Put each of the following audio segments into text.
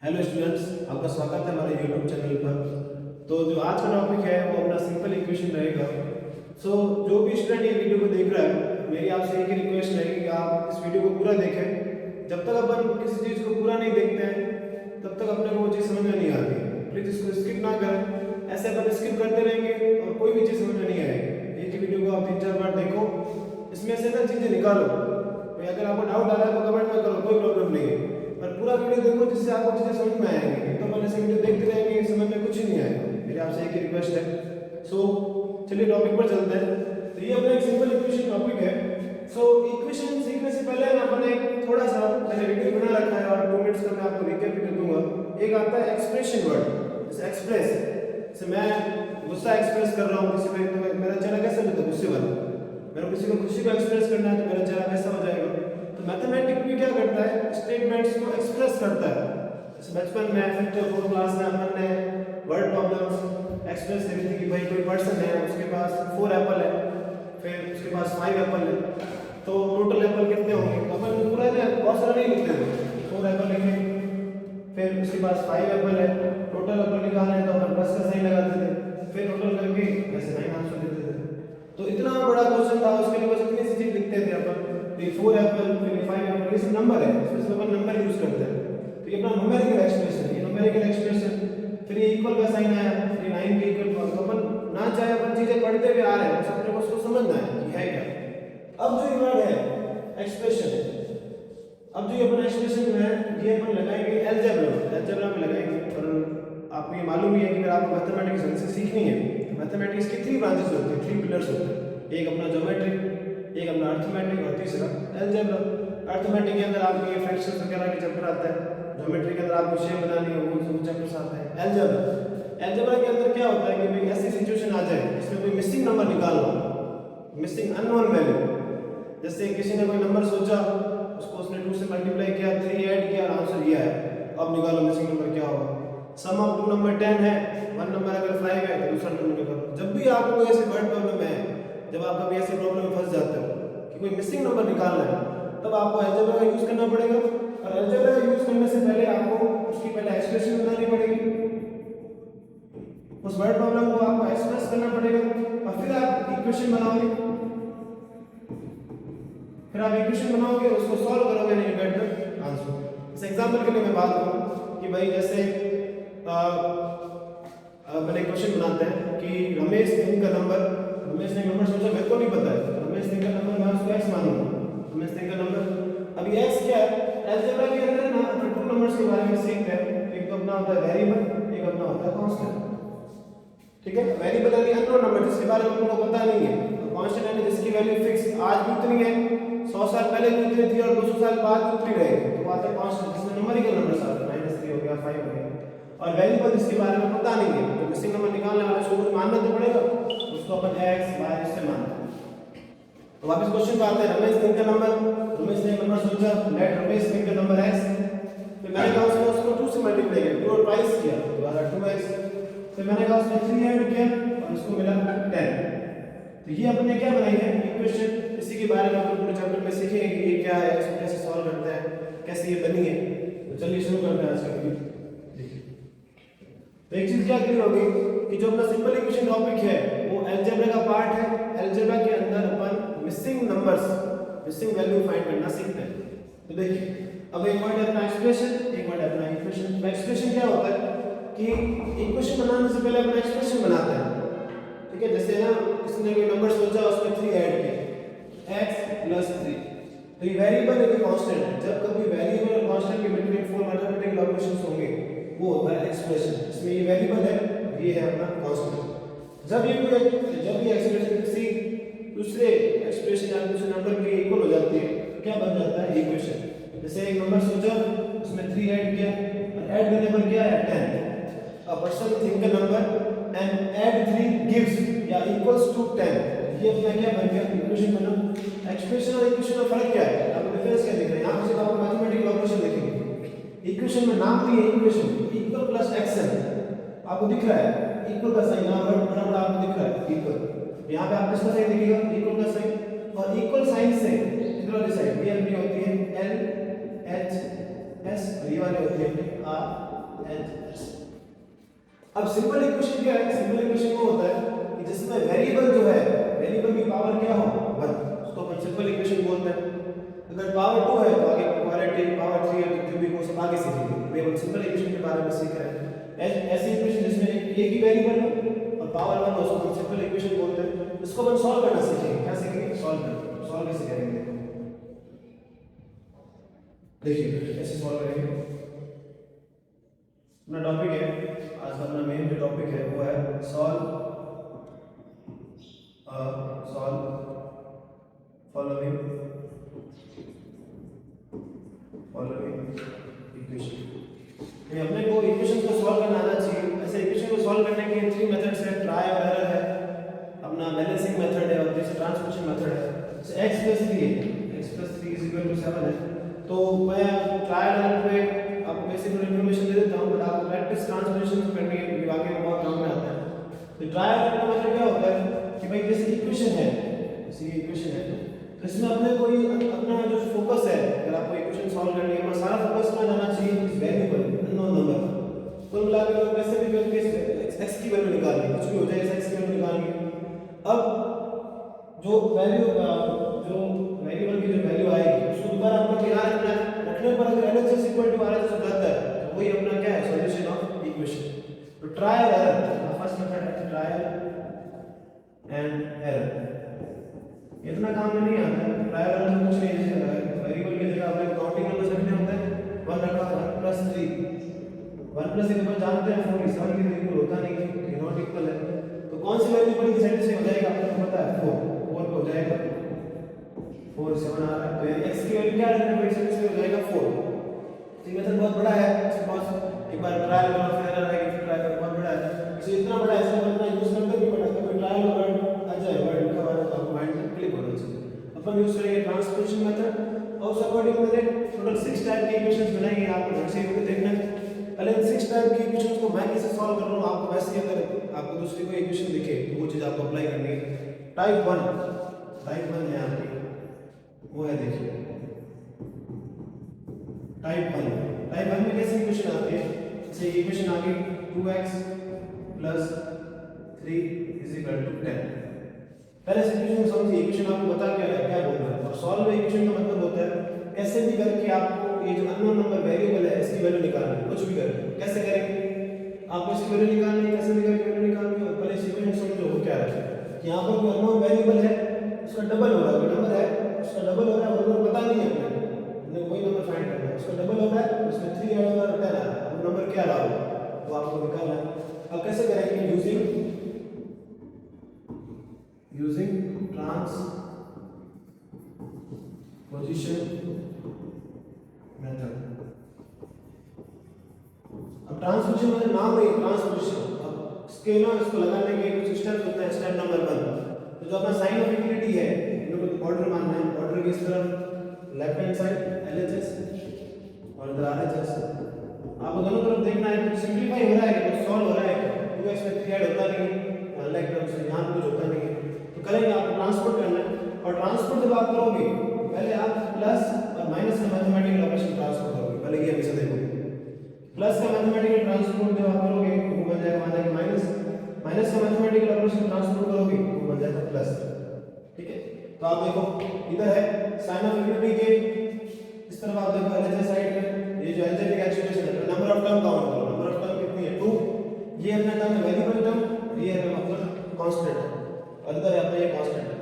Hello students, आपका स्वागत है हमारे यूट्यूब चैनल पर। तो जो आज का टॉपिक है वो अपना सिंपल इक्वेशन रहेगा। जो भी स्टूडेंट ये वीडियो को देख रहा है, मेरी आपसे एक ही रिक्वेस्ट रहेगी कि आप इस वीडियो को पूरा देखें। जब तक अपन किसी चीज़ को पूरा नहीं देखते हैं तब तक अपने को वो चीज़ समझ में नहीं आती। प्लीज़ इसको स्किप ना करें। ऐसे अपन स्किप करते रहेंगे और कोई भी चीज़ समझ में नहीं आएगी। एक ही वीडियो को आप 3-4 बार देखो, इसमें से ना चीज़ें निकालो। तो अगर आपको डाउट आ रहा है तो कमेंट में करो, कोई प्रॉब्लम नहीं है। पर पूरा वीडियो देखो जिससे आपको चीजें समझ में आएंगी। तो अपन ऐसे वीडियो देखते रहेंगे, समझ में कुछ ही नहीं आएगा। मेरी आपसे एक ही रिक्वेस्ट है। चलिए टॉपिक पर चलते हैं। तो ये अपना एक सिंपल इक्वेशन टॉपिक है। इक्वेशन सीखने से पहले ना अपन एक थोड़ा सा मैंने वीडियो बना रखा है और 2 मिनट्स का मैं आपको रिकैप कर दूंगा। एक आता है एक्सप्रेशन वर्ड, जैसे एक्सप्रेस, जैसे मैं गुस्सा एक्सप्रेस कर रहा हूँ किसी पे, तो मेरा चेहरा कैसा होता है? गुस्से वाला। मेरे किसी को खुशी को एक्सप्रेस करना है तो मेरा चेहरा कैसा हो जाएगा? तो मैथमेटिक भी क्या करता है? स्टेटमेंट्स को एक्सप्रेस करता है। जैसे बचपन में फिफ्थ और फोर्थ क्लास में अपन ने वर्ड प्रॉब्लम्स एक्सप्रेस करी थी कि भाई कोई पर्सन है, उसके पास 4 एप्पल है, फिर उसके पास 5 एप्पल है, तो टोटल एप्पल कितने होंगे? तो अपन पूरा बहुत सारा नहीं लिखते थे, 4 एप्पल लिखे, फिर उसके पास 5 एप्पल है, टोटल एप्पल निकालना है तो अपन प्लस का साइन लगाते थे, फिर टोटल करके वैसे 9 आंसर देते थे। तो इतना बड़ा क्वेश्चन था, उसके लिए बस इतनी सी चीज लिखते थे अपन। ये 4 एप्पल, फिर 5 एप्पल, ये सब नंबर है, इसमें अपन नंबर यूज करते हैं। तो ये अपना न्यूमेरिकल एक्सप्रेशन है, ये न्यूमेरिकल एक्सप्रेशन। फिर ये इक्वल का साइन आया, फिर 9 के इक्वल तो अपन ना चाहे अपन चीजें पढ़ते हुए आ रहे हैं, बस अपने को उसको समझना है कि है क्या। अब जो ये वर्ड है एक्सप्रेशन, अब जो ये अपन एक्सप्रेशन है ये अपन लगाएंगे अलजेब्रा में लगाएंगे। और आपको ये मालूम ही है कि अगर आपको मैथमेटिक्स से सीखनी है, मैथमेटिक्स की 3 ब्रांचेस होती है, 3 पिलर्स होते हैं। एक अपना ज्योमेट्री, एक अपना अर्थमेटिक और तीसरा अलजेब्रा। अर्थमेटिक के अंदर आपको ये फ्रैक्शंस वगैरह के चैप्टर आता है, ज्योमेट्री के अंदर आपको शेप बनानी है वो चैप्टर्स आता है। अलजेब्रा के अंदर क्या होता है कि भाई ऐसी सिचुएशन आ जाए इसमें कोई मिसिंग नंबर निकालना, मिसिंग अननोन वैल्यू। जैसे किसी ने कोई नंबर सोचा, उसको उसने 2 से मल्टीप्लाई किया, 3 ऐड किया, आंसर ये आया। अब निकालो मिसिंग नंबर क्या होगा। सम ऑफ 2 नंबर 10 है, 1 नंबर अगर 5 है तो दूसरा नंबर निकालो। जब भी आपको ऐसे वर्ड प्रॉब्लम है, जब आप कभी ऐसी प्रॉब्लम में फंस जाते हो कि कोई मिसिंग नंबर निकालना है, तब आपको अलजेब्रा का यूज करना पड़ेगा। और अलजेब्रा का यूज करने से पहले आपको उसकी पहले एक्सप्रेशन बनानी पड़ेगी, उस वर्ड प्रॉब्लम को आपको एक्सप्रेस करना पड़ेगा, और फिर आप इक्वेशन बनाओगे, उसको सॉल्व करोगे नहीं गेट द आंसर। इस एग्जांपल के लिए मैं बात करूं कि भाई जैसे मैंने क्वेश्चन बनाते हैं कि रमेश दिन का नंबर, रमेश ने नंबर सोचा, मेरे को नहीं पता है, रमेश दिन का नंबर मैं उसको x मानूंगा। रमेश दिन का नंबर, अभी x क्या है? अलजेब्रा के अंदर ना अपन 2 नंबर्स के बारे में सीखते हैं। एक तो अपना होता है वेरिएबल, एक अपना होता है कांस्टेंट। ठीक है, वेरिएबल यानी अननोन नंबर जिसके बारे में आपको पता नहीं है, और कांस्टेंट यानी जिसकी वैल्यू फिक्स आज भी उतनी है, 100 साल पहले भी उतनी थी और 200 साल बाद भी उतनी रहेगी। तो बात है कांस्टेंट, जिसमें न्यूमेरिकल नंबर्स आते हैं, -3 हो गया, 5 हो गया। और वेरिएबल जिसके बारे में पता नहीं है, तो मिसिंग नंबर निकालने वाले को कुछ मानना तो पड़ेगा, उसको अपन x y इससे मानते हैं। तो वापस क्वेश्चन पे आते हैं। रमेश दिन का नंबर, रमेश ने नंबर सोचा, लेट रमेश दिन का नंबर x, फिर मैंने कहा उसको 2 से मल्टीप्लाई किया, 2 और ट्वाइस किया, दोबारा 2x, फिर मैंने कहा उसने 3 ऐड किया और उसको मिला 10। तो ये अपने क्या बनाई है इक्वेशन, इसी के बारे में अपन पूरे चैप्टर में सीखेंगे कि ये क्या है, इसको कैसे सॉल्व करते हैं, कैसे ये बनी है। तो चलिए शुरू करते हैं आज का वीडियो। तो एक चीज क्या क्लियर होगी कि जो अपना सिंपल इक्वेशन टॉपिक है वो अलजेब्रा का पार्ट है। अलजेब्रा के अंदर अपन missing numbers, missing value find करना सीखते हैं। तो देखिए, अब एक वर्ड है अपना एक्सप्रेशन, एक वर्ड है अपना इक्वेशन। तो एक्सप्रेशन क्या होता है कि इक्वेशन बनाने से पहले अपन एक्सप्रेशन बनाते हैं। ठीक है, जैसे ना किसी कोई नंबर सोचा, उसमें 3 ऐड किया, x + 3। तो ये वेरिएबल है कि कांस्टेंट है? जब कभी वेरिएबल और कांस्टेंट के बिटवीन 4 मैथमेटिकल ऑपरेशंस होंगे वो होता है एक्सप्रेशन। इसमें ये वेरिएबल है, ये है अपना कांस्टेंट। जब ये एक्सप्रेशन किसी दूसरे एक्सप्रेशन या दूसरे नंबर के इक्वल हो जाती है तो क्या बन जाता है इक्वेशन। जैसे एक नंबर सोचा, उसमें 3 ऐड किया, और ऐड करने पर क्या है 10। A person think a number and add 3 gives या equals to 10। ये अपना क्या बन गया इक्वेशन बना। एक्सप्रेशन और इक्वेशन में फर्क क्या है? आपको डिफरेंस क्या दिख रहा है? यहाँ से आपको मैथमेटिकल ऑपरेशन दिखेंगे। इक्वेशन में नाम भी है इक्वेशन, इक्वल प्लस एक्शन आपको दिख रहा है, इक्वल का साइन यहाँ पर बड़ा बड़ा आपको दिख रहा है इक्वल। यहाँ पे आपको इसका साइन दिखेगा, इक्वल का साइन, और इक्वल साइन से इधर वाली साइड ये अपनी होती है L H एस और ये वाले होते हैं अपने आर एच एस। अब सिंपल इक्वेशन क्या है? सिंपल इक्वेशन वो होता है कि जिसमें वेरिएबल जो है, वेरिएबल की पावर क्या हो 1, उसको अपन सिंपल इक्वेशन बोलते हैं। अगर पावर 2 है तो आगे क्वाड्रेटिक, पावर 3 है तो क्यूबिक, वो सब आगे सीखेंगे। अभी हम सिंपल इक्वेशन के बारे में सीख रहे हैं। ऐसी इक्वेशन जिसमें एक ही वेरिएबल हो और पावर 1 हो उसको हम सिंपल इक्वेशन बोलते हैं। इसको अपन सॉल्व करना सीखेंगे। क्या सीखेंगे? सॉल्व करना। सॉल्व कैसे करेंगे देखिए, ऐसे सॉल्व करेंगे। अपना टॉपिक है आज का, अपना मेन जो टॉपिक है वो है सॉल्व फॉलोइंग इक्वेशन। अपने को इक्वेशन को सॉल्व करना आना चाहिए। ऐसे इक्वेशन को सॉल्व करने के 3 मेथड्स हैं। ट्राई और एरर है, अपना बैलेंसिंग मेथड है और जैसे ट्रांसपोजिशन मेथड है। जैसे x + 3 है, x + 3 = 7 है, तो मैं ट्रायल एरर पे आपको बेसिक इन्फॉर्मेशन दे देता हूं, बट आपको प्रैक्टिस ट्रांसपोजिशन करनी है क्योंकि आगे में बहुत काम में आता है। तो ट्रायल एरर का मतलब क्या होता है कि भाई जैसे इक्वेशन है, जैसे ये इक्वेशन है तो इसमें अपने कोई अपना जो फोकस है, अगर आपको इक्वेशन सॉल्व करनी है अपना सारा फोकस कहां जाना चाहिए? इस वेरिएबल अननोन नंबर। कुल मिला के कैसे भी करके x की वैल्यू निकालनी है, कुछ भी हो जाए x की वैल्यू निकालनी है। अब जो वैल्यू जो वेरिएबल की जो वैल्यू आएगी उसको दोबारा आपको क्या रखना है? रखने पर अगर LHS = RHS हो जाता है तो वही अपना क्या है? Solution of equation. तो ट्रायल एरर, फर्स्ट मेथड है ट्रायल एंड एरर। इतना काम में नहीं आता है। ट्रायल एरर में कुछ नहीं है, वेरिएबल की जगह आपने काउंटिंग नंबर रखने होते हैं। 1 रखा, 1 + 3, 1 + 3 को जानते हैं 4, 7 के इक्वल होता नहीं है, ये नॉट इक्वल है। तो कौन सी वैल्यू पर सेटिस्फाई हो जाएगा? आपको पता है 4 हो जाएगा। 4 7 आ रहा है तो x की वैल्यू क्या रखने पर सेटिस्फाई हो जाएगा 4। ये मेथड बहुत बड़ा है, इसके पास एक बार ट्रायल करो फिर एरर आएगी, फिर ट्रायल करो, बहुत बड़ा है। इसे इतना बड़ा है इसलिए इतना यूज करते भी पड़ता है। कोई ट्रायल वर्ड आ जाए, वर्ड लिखा हुआ है तो आपको माइंड में क्लिक होना चाहिए। अपन यूज करेंगे ट्रांसपोजिशन मेथड और उस अकॉर्डिंग मैंने टोटल 6 टाइप के इक्वेशंस बनाएंगे। आपको घर से भी देखना है। पहले इन 6 टाइप की इक्वेशंस को मैं कैसे सॉल्व कर रहा हूं आपको वैसे ही अगर आपको दूसरी कोई इक्वेशन दिखे तो वो चीज आपको अप्लाई करनी है। टाइप 1 है आपकी, वो है देखिए टाइप 1 में कैसी इक्वेशन आती है? जैसे इक्वेशन आ गई 2x + 3 = 10। पहले से इक्वेशन समझिए, इक्वेशन आपको बता क्या है, क्या बोल रहा है। और सॉल्व इक्वेशन का मतलब होता है कैसे भी करके आपको ये जो अननोन नंबर वेरिएबल है इसकी वैल्यू निकालनी है। कुछ भी करके कैसे करेंगे? आपको इसकी वैल्यू निकालनी है, कैसे भी करके वैल्यू निकालनी है। और पहले इस इक्वेशन समझो वो क्या है कि यहां पर कोई अननोन वेरिएबल है, उसका डबल हो रहा है, कोई नंबर है उसका डबल हो रहा है, वो पता नहीं है अपने वही नंबर फाइंड करना है। उसका डबल हो रहा है, उसमें 3 ऐड होगा, 10 आ रहा है, वो नंबर क्या रहा होगा वो आपको निकालना है। अब कैसे करेंगे? Using transposition method. अब ट्रांसपोजिशन मतलब नाम है ट्रांसपोजिशन। अब इसके ना इसको लगाने के कुछ स्टेप होते हैं। स्टेप नंबर 1 तो जो अपना साइन ऑफ इक्विलिटी है इनको तो ऑर्डर मानना है। ऑर्डर की इस तरफ लेफ्ट हैंड साइड LHS और इधर RHS। आपको दोनों तरफ देखना है तो सिंपलीफाई हो रहा है कि सॉल्व हो रहा है कि 2x में 3 ऐड होता नहीं है, लाइक से यहां कुछ होता नहीं है तो करेंगे आपको ट्रांसपोर्ट करना है। और ट्रांसपोर्ट जब आप करोगे पहले आप प्लस और माइनस का मैथमेटिकल ऑपरेशन ट्रांसपोर्ट करोगे। पहले ये हमेशा देखोगे प्लस का मैथमेटिकल ट्रांसपोर्ट जब आप करोगे वो बन जाएगा माइनस, माइनस का मैथमेटिकल ऑपरेशन ट्रांसपोर्ट करोगे वो बन जाएगा प्लस। ठीक है, तो आप देखो इधर है साइन ऑफ इक्विलिटी के इस तरफ आप देखो LHS साइड में ये जो अलजेब्रिक एक्सप्रेशन है नंबर ऑफ टर्म काउंट करो। नंबर ऑफ टर्म कितनी है? 2। ये अपना टर्म है वेरिएबल टर्म, ये है मतलब कांस्टेंट है और इधर है अपना ये कांस्टेंट है।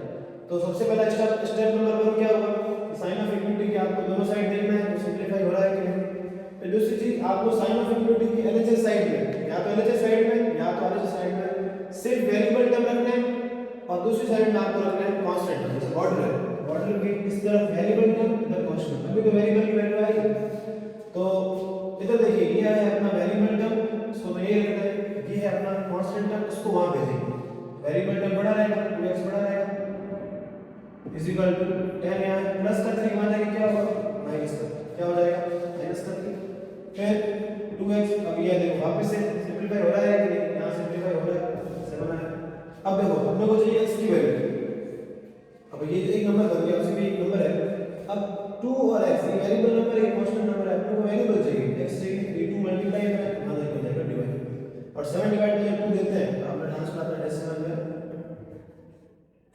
तो सबसे पहला स्टेप नंबर 1 क्या होगा? साइन ऑफ इक्विलिटी के आपको दोनों साइड देखना है तो सिंपलीफाई हो रहा है कि नहीं। फिर दूसरी चीज आपको साइन ऑफ इक्विलिटी की LHS साइड में या तो LHS साइड में या तो RHS साइड में सिर्फ वेरिएबल टर्म रखना है और दूसरी साइड में आपको रखना है कांस्टेंट। जैसे बॉर्डर है, बॉर्डर के इस तरफ वेरिएबल टर्म इधर कांस्टेंट। अभी तो वेरिएबल की वैल्यू आएगी तो इधर देखिए ये है अपना वेरिएबल टर्म, इसको तो ये रखना है। ये है अपना कांस्टेंट टर्म, इसको वहां भेजेंगे। वेरिएबल टर्म बड़ा रहेगा 2x बड़ा रहेगा इक्वल टू 10 यहाँ प्लस का 3 वहां जाके क्या होगा? माइनस का क्या हो जाएगा? माइनस का 3। फिर 2x अब ये देखो वापस से सिंपलीफाई हो रहा है कि नहीं? यहाँ सिंपलीफाई हो रहा है 7 है। अब देखो अपने को चाहिए x की वैल्यू। अब ये एक नंबर बन गया, उसी में एक नंबर है। अब 2 और x ये वेरिएबल नंबर है, कांस्टेंट नंबर है, अपने को वेरिएबल चाहिए x चाहिए, 3 2 मल्टीप्लाई में आधा हो जाएगा डिवाइड, और 7 डिवाइड में 2 देते हैं तो आपने ट्रांसफर अपना डेसिमल में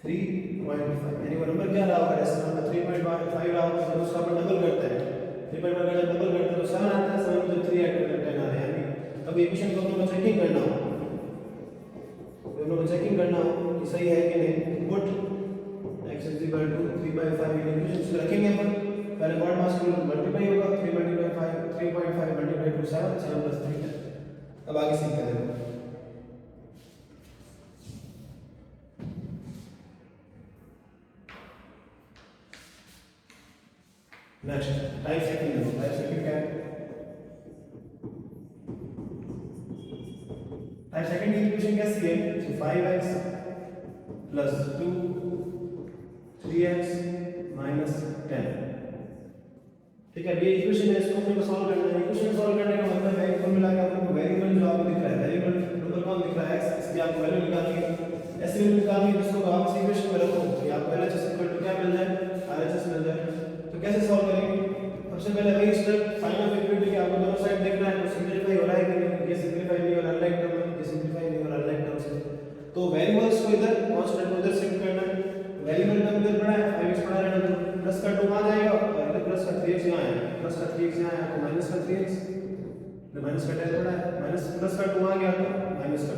3.5 यानी वो नंबर क्या रहा होगा डेसिमल में 3.5 रहा होगा, तो उसका अपन डबल करते हैं, 3.5 का जब डबल करते हैं तो 7 आता है, 7 में जब 3 ऐड करते हैं 10 आ रहा है, यानी अब इक्वेशन को अपन को चेकिंग करना हो, दोनों को चेकिंग करना हो कि सही है कि नहीं, put x is equal to 3/5 in equations रखेंगे अपन, पहले मॉड मास को मल्टीप्लाई होगा 3 × 5 3.5 मल्टीप्लाई टू 7 7 + 3 10, अब आगे सीखते हैं। नेक्स्ट टाइप सेकंड देखो, टाइप सेकंड क्या है, टाइप सेकंड की इक्वेशन कैसी है, तो 5x + 2 3x - 10, ठीक है, ये इक्वेशन है, इसको अपने को सॉल्व करना है। इक्वेशन सॉल्व करने का मतलब है कुल मिला के आपको वेरिएबल जो आपको दिख रहा है, वेरिएबल नंबर कौन दिख रहा है x, इसकी आपको वैल्यू निकालनी है, ऐसे वैल्यू निकालनी है जिसको आप इस इक्वेशन में रखो कि आपको LHS = क्या मिल जाए, RHS मिल जाए। तो कैसे सॉल्व करेंगे, सबसे पहले वही स्टेप साइन ऑफ इक्विटी कि आपको दोनों साइड देखना है, तो सिंपलीफाई हो रहा है कि नहीं, ये सिंपलीफाई नहीं हो रहा, अनलाइक टर्म है, ये सिंपलीफाई नहीं हो रहा, अनलाइक टर्म से, तो वेरिएबल्स को इधर कांस्टेंट को इधर शिफ्ट करना है, वेरिएबल टर्म इधर पड़ा है 5x पड़ा है, तो प्लस का 2 आ जाएगा और इधर प्लस का 3x यहां आएगा, प्लस का 3x यहां आया तो माइनस का 3x, तो माइनस का 10 पड़ा है, माइनस प्लस का 2 आ गया तो माइनस का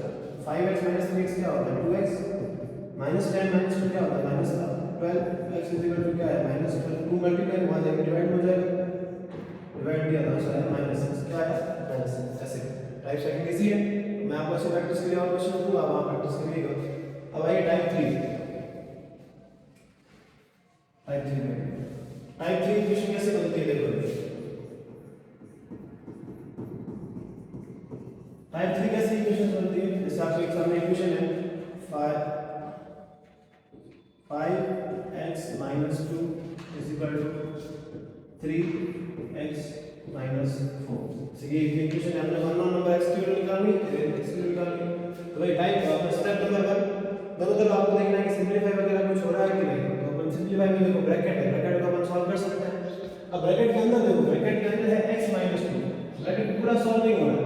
5x - 3x क्या होता है 2x, -10 - 2 क्या होता है -12, x = क्या है -12, 2 मल्टीप्लाई हो जाएगा, डिवाइड हो जाएगा, डिवाइड दिया था सर -6 क्या है -6, ऐसे टाइप सेकंड इजी है, मैं आपको ऐसे प्रैक्टिस के लिए और क्वेश्चन दूंगा, आप वहां प्रैक्टिस करिएगा। अब आइए टाइप 3, टाइप 3 इक्वेशन कैसे बनती है देखो, टाइप 3 कैसे इक्वेशन बनती है, जैसे आपके एग्जाम में इक्वेशन है 5x - 2 = 3x - 4, ये इक्वेशन है, हमने वन नंबर x की वैल्यू निकालनी है, x की वैल्यू निकालनी, तो भाई टाइप स्टेप नंबर 1 दोनों तरफ आपको देखना है कि सिंपलीफाई वगैरह कुछ हो रहा है कि नहीं, तो अपन सिंपलीफाई में देखो ब्रैकेट है, ब्रैकेट को अपन सॉल्व कर सकते हैं। अब ब्रैकेट के अंदर देखो, ब्रैकेट के अंदर है x - 2, ब्रैकेट पूरा सॉल्व नहीं हो रहा,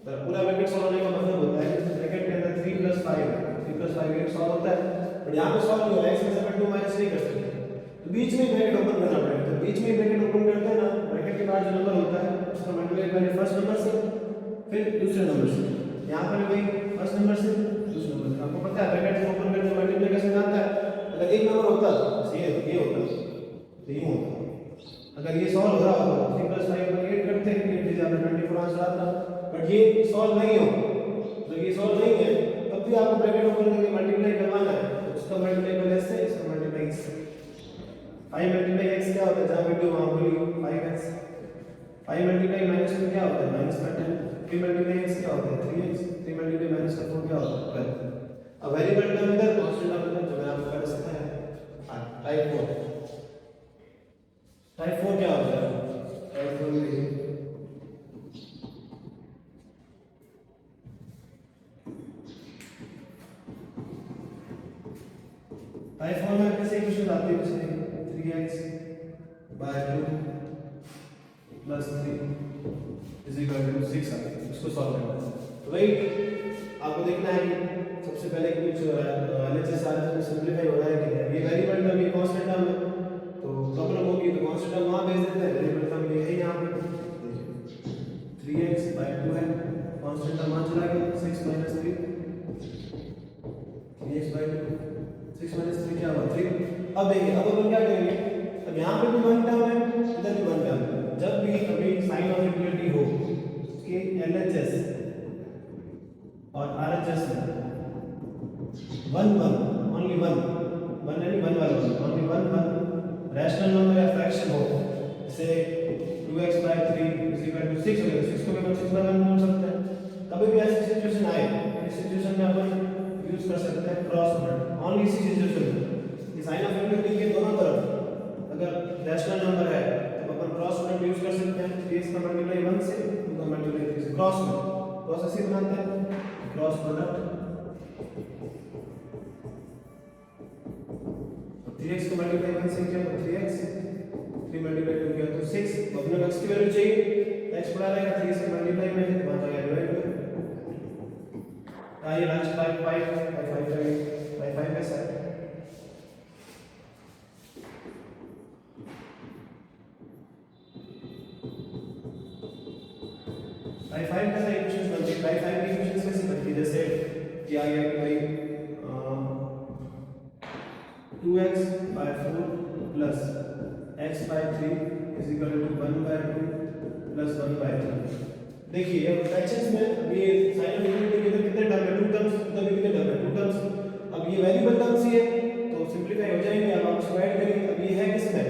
तो पूरा ब्रैकेट सॉल्व होने का मतलब होता है कि ब्रैकेट के अंदर 3 + 5 है, 3 + 5 ये सॉल्व होता है, बट यहां पे सॉल्व नहीं हो रहा है, x की जगह 2 माइनस नहीं कर सकते, तो बीच में ब्रैकेट ओपन करना पड़ेगा, तो बीच में ब्रैकेट ओपन करते हैं ना, ब्रैकेट के बाद जो नंबर होता है उसको मल्टीप्लाई करें फर्स्ट नंबर से फिर दूसरे नंबर से, यहां पर भी फर्स्ट नंबर से दूसरे नंबर से, आपको पता है ब्रैकेट को ओपन करके मल्टीप्लाई कैसे आता है, अगर एक नंबर होता तो ये होता तो यूं होता, अगर ये सॉल्व हो रहा होता 3 + 5 = 8 करते हैं, 8 = 24 आंसर आता, बट ये सॉल्व नहीं हो, तो ये सॉल्व नहीं है, तब भी आपको ब्रैकेट ओपन करके मल्टीप्लाई करवाना है, तो उसका मल्टीप्लाई पहले से, इसका मल्टीप्लाई इससे, 5 × x क्या होता है, जहां वीडियो वहां बोलिए 5x, 5 × -2 क्या होता है -10, 3 × x क्या होता है 3x, 3 × -4 क्या होता है 12, अब वेरिएबल टर्म इधर कांस्टेंट टर्म इधर, जो मैंने आपको पहले सिखाया है। टाइप 4, टाइप 4 क्या होता है, टाइप 4 में टाइप 4 में कैसे इक्वेशन आती है, जैसे 3x / 2 + 3 = 6 आती है, इसको सॉल्व करना है, तो भाई आपको देखना है कि सबसे पहले कुछ LHS RHS में सिंपलीफाई हो रहा है कि नहीं, ये वेरिएबल टर्म ये कांस्टेंट टर्म है, तो प्रॉब्लम होगी तो कांस्टेंट टर्म वहां भेज देते हैं, वेरिएबल टर्म ये है यहां पे, 3x / 2 है, कांस्टेंट टर्म वहां चला गया 6 - 3, 3x / 2, 6 - 3 क्या हुआ 3, अब देखिए अब अपन क्या करेंगे, अब यहां पे भी वन टर्म है, इधर भी वन टर्म है, जब भी कभी साइन ऑफ इक्वलिटी हो कि LHS और RHS में 1 1 ओनली 1 1 यानी 1 वाला ओनली 1 1 रैशनल नंबर या फ्रैक्शन हो, जैसे 2x / 3 = 6 हो गया, 6 को अपन 6/1 बोल सकते हैं, कभी भी ऐसी सिचुएशन आए, इस सिचुएशन में अपन यूज कर सकते हैं क्रॉस प्रोडक्ट, ओनली इसी सिचुएशन में कि साइन ऑफ इक्वलिटी के दोनों तरफ अगर रैशनल नंबर है तो अपन क्रॉस प्रोडक्ट यूज कर सकते हैं, 3 का मल्टीप्लाई 1 से 2 का मल्टीप्लाई 3 से, क्रॉस में क्रॉस ऐसे बनाते हैं, क्रॉस प्रोडक्ट 3x को मल्टीप्लाई 1 से किया तो 3x 3 मल्टीप्लाई 2 किया तो 6, अपने को x की वैल्यू चाहिए, x बड़ा रहेगा 3 से मल्टीप्लाई में, तो वहां जाएगा डिवाइड में, ये लास्ट 5 कैसा है? आई 5 कैसा इक्वेशन बनती है? आई 5 की इक्वेशन कैसे बनती है? जैसे कि आ गया कि भाई 2x by 4 plus x by 3 is equal to 1 by 2 plus 1 by 3। देखिए अब फ्रैक्शंस में अब ये साइन ऑफ इनफिनिटी के कितने टर्म है? 2 टर्म्स, मतलब कितने टर्म है? 2 टर्म्स। अब ये वेरिएबल टर्म्स ही है तो सिंपलीफाई हो जाएंगे। अब आप डिवाइड करेंगे, अब ये है किसमें?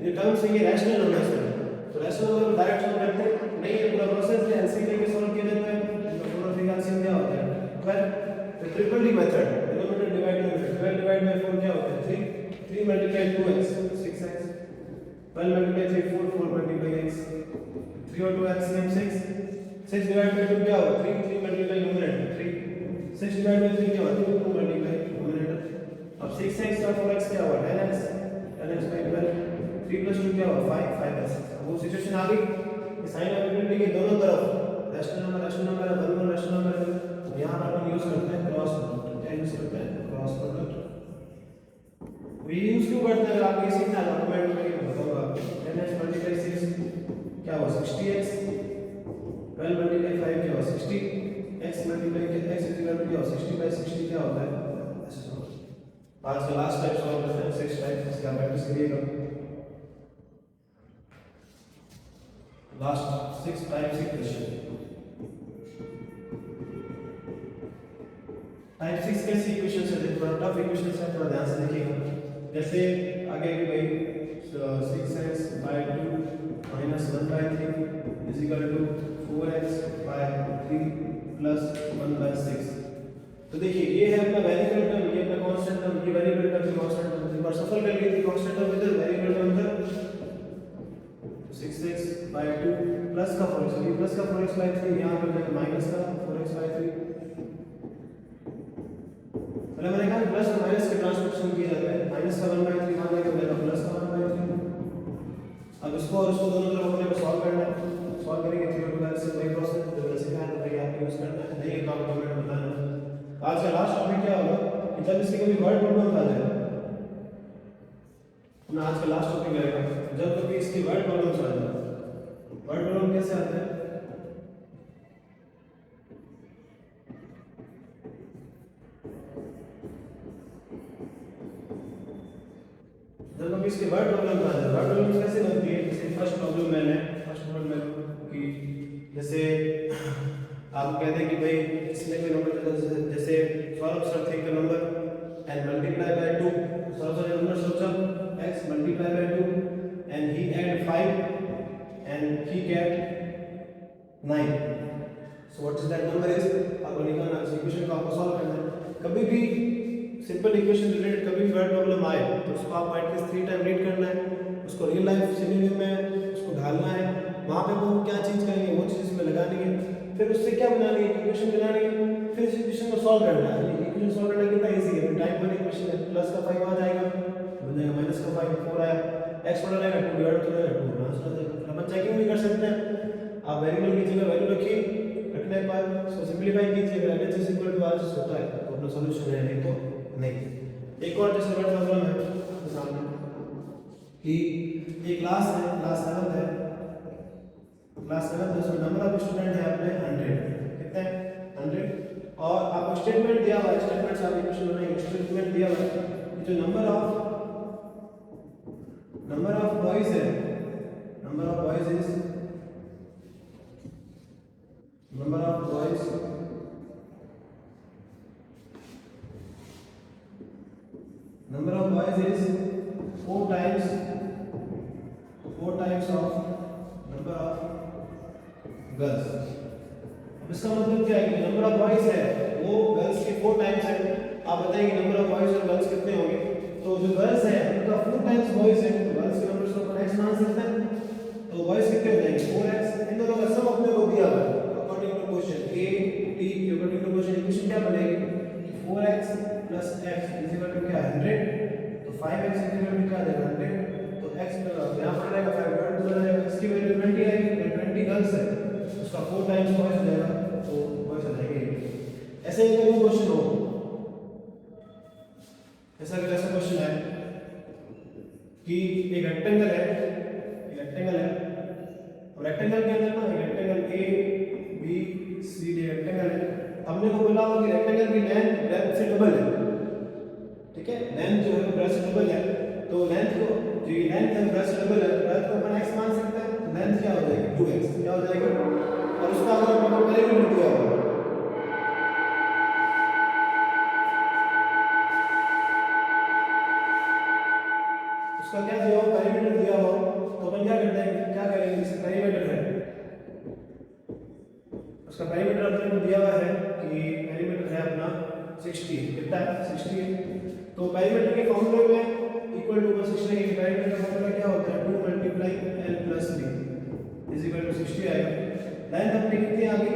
ये टर्म्स है, ये रैशनल नंबर्स में, तो रैशनल नंबर डायरेक्ट सॉल्व करते हैं नहीं, ये पूरा प्रोसेस है, एलसीएम लेके सॉल्व किया जाता है। तो पूरा फिगर एलसीएम क्या होता है? Well the triple D method, denominator divide method, 12 divide by 4 क्या होता है? 3 multiply 2x 6x, 12 multiply 3 4 multiply x, 3 और 2x सेम 6, 6 डिवाइड बाय 2 क्या होगा? 3 मल्टीप्लाई न्यूमरेटर 3, 6 डिवाइड बाय 3 क्या होगा? 2 मल्टीप्लाई न्यूमरेटर। अब 6x और 4x क्या होगा? 10x, 10x बाय 12, 3 प्लस 2 क्या होगा? 5x। अब वो सिचुएशन आ गई कि साइन ऑफ इनफिनिटी के दोनों तरफ रैशनल नंबर है, बराबर रैशनल नंबर है, तो यहां पर अपन यूज करते हैं क्रॉस प्रोडक्ट। क्या यूज करते हैं? Cross product. ये यूज क्यों करते हैं? अगर आप ये सीखना है तो कमेंट में बताऊंगा। 10x मल्टीप्लाई 6 क्या हुआ? 60x, 12 मल्टीप्लाई 5 क्या हुआ? 60, x multiply x is equal to क्या हुआ? 60 बाय 60 क्या होता है? ऐसे सॉल्व। आज का लास्ट टाइप सॉल्व करते हैं 6 टाइप, इसका प्रैक्टिस करिएगा। Last 6 types equation. टाइप 6 कैसी इक्वेशन है? देखो थोड़ा टफ इक्वेशन है, थोड़ा ध्यान से देखिएगा। जैसे आगे कि भाई 6x by 2 minus 1 by 3 is equal to 4x by 3 plus 1 by 6। तो देखिए ये है अपना वेरिएबल टर्म, ये अपना कांस्टेंट टर्म, ये वेरिएबल टर्म से कांस्टेंट टर्म, एक बार सफल कर लीजिए कांस्टेंट टर्म इधर, वेरिएबल टर्म इधर। 6x by 2 प्लस का 4x, ये प्लस का 4x by 3 यहां पर जाएगा माइनस का 4x by 3। मतलब मैंने कहा प्लस और माइनस के ट्रांसफॉर्मेशन किए जाते हैं, माइनस का 1 by 3 मान लिया तो मेरा प्लस का 1 by 3। अब इसको और इसको दोनों तरफ अपने को सॉल्व करना है, सॉल्व करेंगे 3 और 2 से वही प्रोसेस जो मैंने सिखाया था भाई आपको यूज करना है, नहीं है तो आप कमेंट में बताना। आज का लास्ट टॉपिक क्या होगा कि जब इसकी कोई वर्ड प्रॉब्लम आ जाए, अपना आज का लास्ट टॉपिक रहेगा जब कभी इसकी वर्ड प्रॉब्लम्स आ जाए। वर्ड प्रॉब्लम कैसे आते हैं? जब कभी इसके वर्ड प्रॉब्लम आ जाए, वर्ड प्रॉब्लम कैसे बनती है? जैसे फर्स्ट प्रॉब्लम में कि जैसे आप कहते हैं कि भाई इसमें कोई नंबर जैसे सौरभ सर थे का number and multiply by 2, Saurabh sir number सोचा x multiply by 2 and he add 5 and he get 9। So what is that number is? आपको निकालना है, इक्वेशन को आपको सॉल्व करना है। कभी भी सिंपल इक्वेशन रिलेटेड कभी भी वर्ड प्रॉब्लम आए तो उसको आपको एटलीस्ट 3 टाइम रीड करना है, उसको रियल लाइफ सिनेरियो में उसको ढालना है, वहां पे वो क्या चीज करेंगे वो चीज इसमें लगानी है, फिर उससे क्या बनानी है? इक्वेशन बनानी है, फिर इस इक्वेशन को सॉल्व करना है। इक्वेशन सॉल्व करना कितना इजी है? टाइप 1 इक्वेशन है, प्लस का 5 आ जाएगा, बन जाएगा माइनस का 5 4 आया, x बड़ा रहेगा 2 डिवाइड हो जाएगा 2 आंसर आ जाएगा। अपन चेकिंग भी कर सकते हैं, आप वेरिएबल की जगह वैल्यू रखिए, रखने के बाद उसको सिंपलीफाई कीजिए, अगर LHS इक्वल टू r होता है तो अपना सॉल्यूशन है, नहीं तो नहीं। एक और जैसे वर्ड प्रॉब्लम है सामने कि एक क्लास है, क्लास 7 है, क्लास 7 है, उसमें नंबर ऑफ स्टूडेंट है अपने 100, कितने? 100। और आपको स्टेटमेंट दिया हुआ है, स्टेटमेंट से आप इक्वेशन बनाएंगे, स्टेटमेंट दिया हुआ है कि जो नंबर ऑफ बॉयज है, number of boys is number of boys is 4 times of number of girls। अब इसका मतलब क्या है कि नंबर ऑफ बॉयज है वो गर्ल्स के 4 टाइम्स है। आप बताइए कि नंबर ऑफ बॉयज और गर्ल्स कितने होंगे? तो जो गर्ल्स है उनका 4 टाइम्स बॉयज है, तो गर्ल्स के नंबर से अपन x मान सकते हैं, तो बॉयज कितने हो जाएंगे? 4x। इन दोनों का सम अपने को दिया हुआ है according to question a t according to question. Equation क्या बनेगी? 4x plus x is equal to क्या? 100। तो 5x is equal to क्या आ जाएगा? 100। तो x यहाँ पर रहेगा उसका 4 टाइम्स वॉइस हो जाएगा, तो वॉइस आ जाएगी। ऐसे ही कोई क्वेश्चन हो, ऐसा क्वेश्चन है कि एक रेक्टेंगल है, और रेक्टेंगल के अंदर ना rectangle A B C D rectangle है। हमने को बोला होगा कि रेक्टेंगल की लेंथ ब्रेड्थ से डबल है, ठीक है, लेंथ जो है ब्रेड्थ से डबल है, तो लेंथ को जो लेंथ है ब्रेड्थ से डबल है, ब्रेड्थ को अपन x मान सकते हैं, तो लेंथ क्या हो जाएगी 2x, क्या हो जाएगी, और उसका अगर अपन को पेरीमीटर दिया हो, उसका क्या दिया हो, पेरीमीटर दिया हो, तो अपन क्या करते हैं, क्या करेंगे, जैसे पेरीमीटर है, उसका पेरीमीटर अपने को दिया हुआ है कि पेरीमीटर है अपना 60, कितना है 60, तो पेरीमीटर के फॉर्मूले में इक्वल टू 60 के पेरीमीटर का फॉर्मूला क्या होता है 2 multiply l plus 3 is equal to 60 आएगा। लेंथ अपनी कितनी आ गई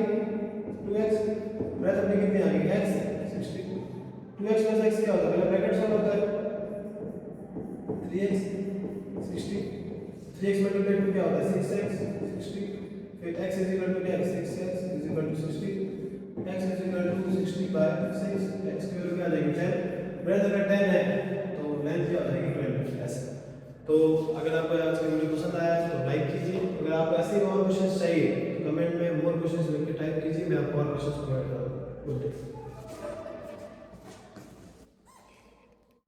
2x, ब्रेड्थ अपनी कितनी आ गई x 60, 2x प्लस x क्या होता है, पहले ब्रैकेट सॉल्व होता है 3x 60, 3x मल्टीप्लाई 2 क्या होता है 6x 60, फिर x is equal to x 6x is equal to 60, x is equal to 60 by 6, x की वैल्यू क्या आ जाएगी 10, ब्रेड्थ अगर 10 है तो लेंथ क्या हो जाएगी 12 ऐसे। तो अगर आपको आज का वीडियो पसंद आया तो लाइक कीजिए, अगर आपको ऐसे और क्वेश्चंस चाहिए तो कमेंट में मोर क्वेश्चंस लिख के टाइप कीजिए, मैं आपको और क्वेश्चंस प्रोवाइड करूंगा। Good day.